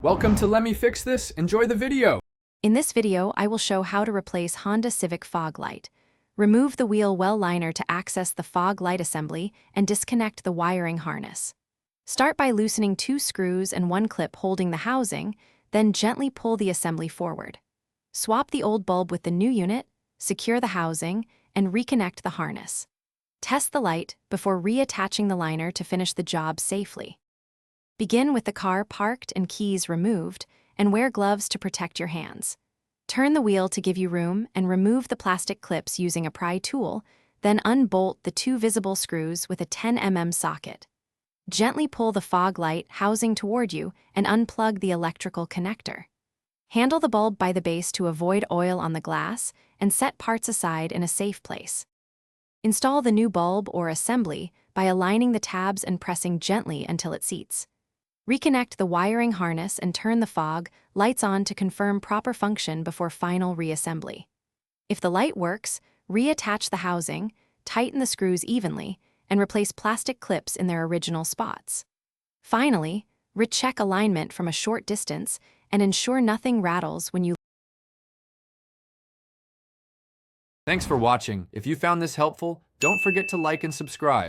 Welcome to Let Me Fix This. Enjoy the video. In this video, I will show how to replace Honda Civic fog light. Remove the wheel well liner to access the fog light assembly and disconnect the wiring harness. Start by loosening 2 screws and 1 clip holding the housing, then gently pull the assembly forward. Swap the old bulb with the new unit, secure the housing, and reconnect the harness. Test the light before reattaching the liner to finish the job safely. Begin with the car parked and keys removed, and wear gloves to protect your hands. Turn the wheel to give you room and remove the plastic clips using a pry tool, then unbolt the 2 visible screws with a 10 mm socket. Gently pull the fog light housing toward you and unplug the electrical connector. Handle the bulb by the base to avoid oil on the glass and set parts aside in a safe place. Install the new bulb or assembly by aligning the tabs and pressing gently until it seats. Reconnect the wiring harness and turn the fog lights on to confirm proper function before final reassembly. If the light works, reattach the housing, tighten the screws evenly, and replace plastic clips in their original spots. Finally, recheck alignment from a short distance and ensure nothing rattles when you. Thanks for watching. If you found this helpful, don't forget to like and subscribe.